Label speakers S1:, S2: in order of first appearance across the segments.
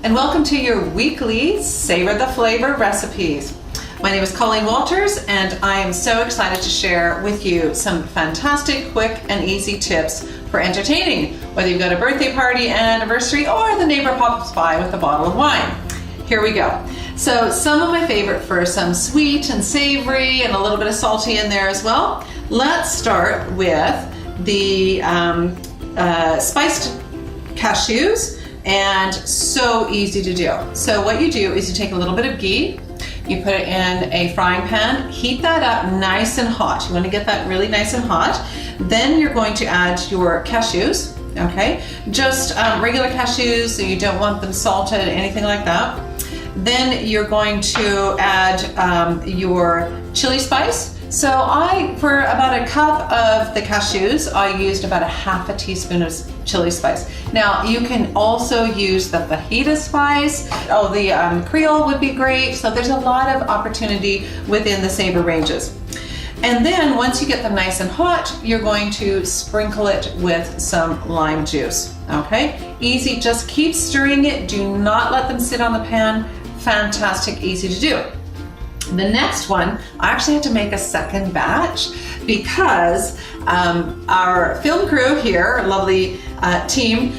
S1: and welcome to your weekly Savor the Flavor recipes. My name is Colleen Walters, and I am so excited to share with you some fantastic, quick, and easy tips for entertaining, whether you've got a birthday party, an anniversary, or the neighbor pops by with a bottle of wine. Here we go. So some of my favorite for some sweet and savory and a little bit of salty in there as well. Let's start with the spiced cashews, and so easy to do. So what you do is you take a little bit of ghee, you put it in a frying pan, heat that up nice and hot. You want to get that really nice and hot. Then you're going to add your cashews, okay? Just regular cashews, so you don't want them salted, anything like that. Then you're going to add your chili spice. So for about a cup of the cashews, I used about a half a teaspoon of chili spice. Now you can also use the Fajita Spice. The Creole would be great. So there's a lot of opportunity within the Saveur ranges. And then once you get them nice and hot, you're going to sprinkle it with some lime juice, okay? Easy, just keep stirring it. Do not let them sit on the pan. Fantastic, easy to do. The next one, I actually had to make a second batch because our film crew here, our lovely team,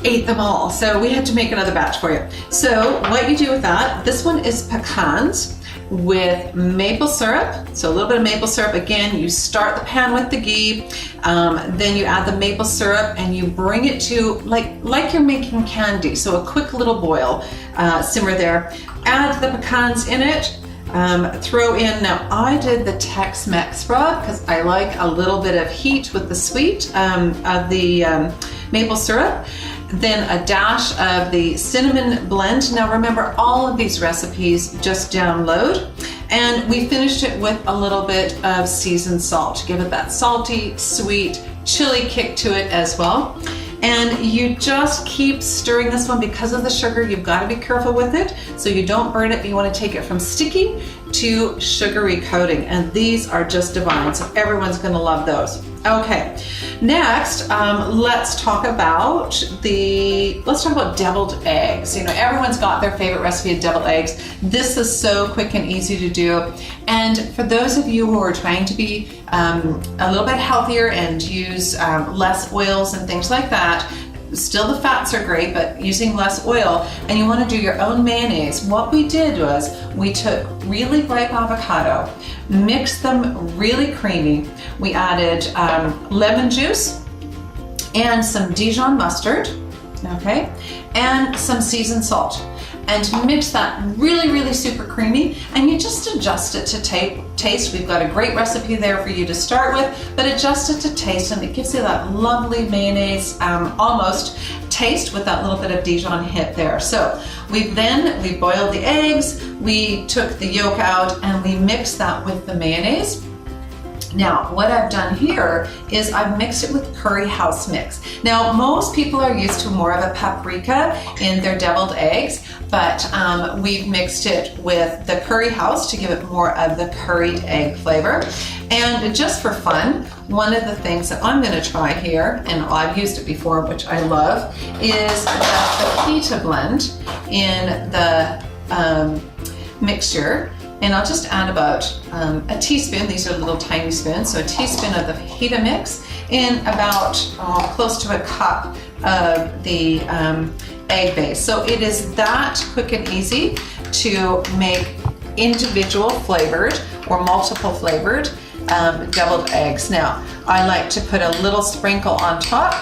S1: ate them all. So we had to make another batch for you. So what you do with that, this one is pecans with maple syrup. So a little bit of maple syrup. Again, you start the pan with the ghee, then you add the maple syrup and you bring it to like you're making candy. So a quick little boil, simmer there. Add the pecans in it. Throw in, now I did the Tex-Mex rub because I like a little bit of heat with the sweet of the maple syrup. Then a dash of the cinnamon blend. Now remember, all of these recipes just download. And we finished it with a little bit of seasoned salt to give it that salty, sweet, chili kick to it as well. And you just keep stirring this one because of the sugar. You've got to be careful with it so you don't burn it. You want to take it from sticky to sugary coating, and these are just divine. So everyone's going to love those. Okay, next let's talk about deviled eggs. You know, everyone's got their favorite recipe of deviled eggs. This is so quick and easy to do. And for those of you who are trying to be a little bit healthier and use less oils and things like that, still the fats are great, but using less oil, and you want to do your own mayonnaise, what we did was we took really ripe avocado, mixed them really creamy. We added lemon juice and some Dijon mustard, okay, and some seasoned salt. And mix that really, really super creamy, and you just adjust it to taste. We've got a great recipe there for you to start with, but adjust it to taste, and it gives you that lovely mayonnaise almost taste with that little bit of Dijon hit there. So we boiled the eggs, we took the yolk out, and we mixed that with the mayonnaise. Now, what I've done here is I've mixed it with curry house mix. Now, most people are used to more of a paprika in their deviled eggs, but we've mixed it with the curry house to give it more of the curried egg flavor. And just for fun, one of the things that I'm going to try here, and I've used it before, which I love, is the fajita blend in the mixture. And I'll just add about a teaspoon, these are little tiny spoons, so a teaspoon of the fajita mix in about close to a cup of the egg base. So it is that quick and easy to make individual flavored or multiple flavored deviled eggs. Now, I like to put a little sprinkle on top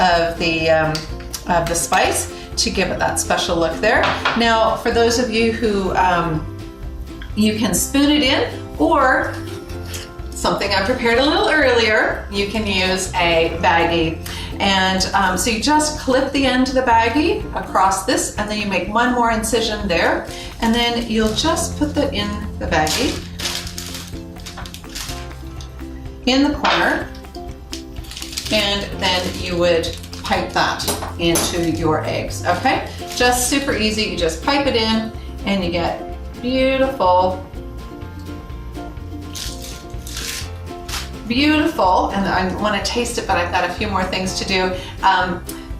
S1: of the spice to give it that special look there. Now, for those of you who you can spoon it in, or something I prepared a little earlier, you can use a baggie. And so you just clip the end of the baggie across this, and then you make one more incision there, and then you'll just put that in the baggie in the corner, and then you would pipe that into your eggs, okay? Just super easy, you just pipe it in and you get beautiful, and I want to taste it, but I've got a few more things to do.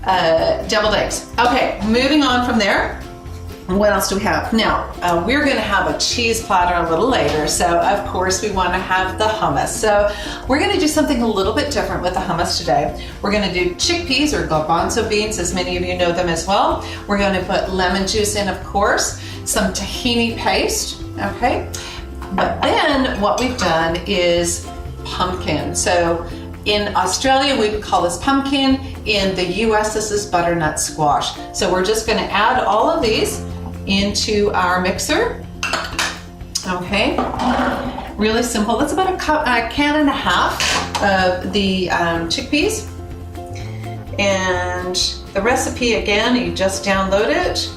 S1: deviled eggs. Okay, moving on from there. What else do we have? Now, we're going to have a cheese platter a little later, so of course we want to have the hummus. So we're going to do something a little bit different with the hummus today. We're going to do chickpeas or garbanzo beans, as many of you know them as well. We're going to put lemon juice in, of course, some tahini paste, okay? But then what we've done is pumpkin. So in Australia, we would call this pumpkin. In the US, this is butternut squash. So we're just going to add all of these into our mixer. Okay, really simple. That's about a can and a half of the chickpeas. And the recipe, again, you just download it.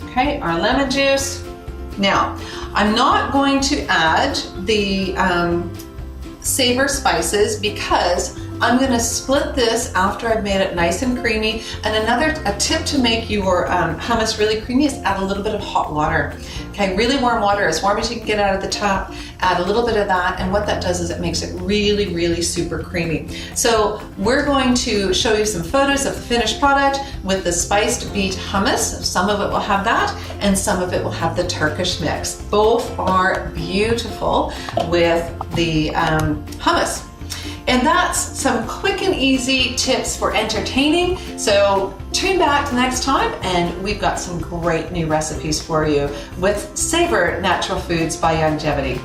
S1: Okay, our lemon juice. Now, I'm not going to add the Saveur spices because I'm going to split this after I've made it nice and creamy. And a tip to make your hummus really creamy is add a little bit of hot water. Okay, really warm water, as warm as you can get out of the tap. Add a little bit of that, and what that does is it makes it really, really super creamy. So we're going to show you some photos of the finished product with the spiced beet hummus. Some of it will have that, and some of it will have the Turkish mix. Both are beautiful with the hummus. And that's some quick and easy tips for entertaining. So tune back next time and we've got some great new recipes for you with Saveur Natural Foods by Youngevity.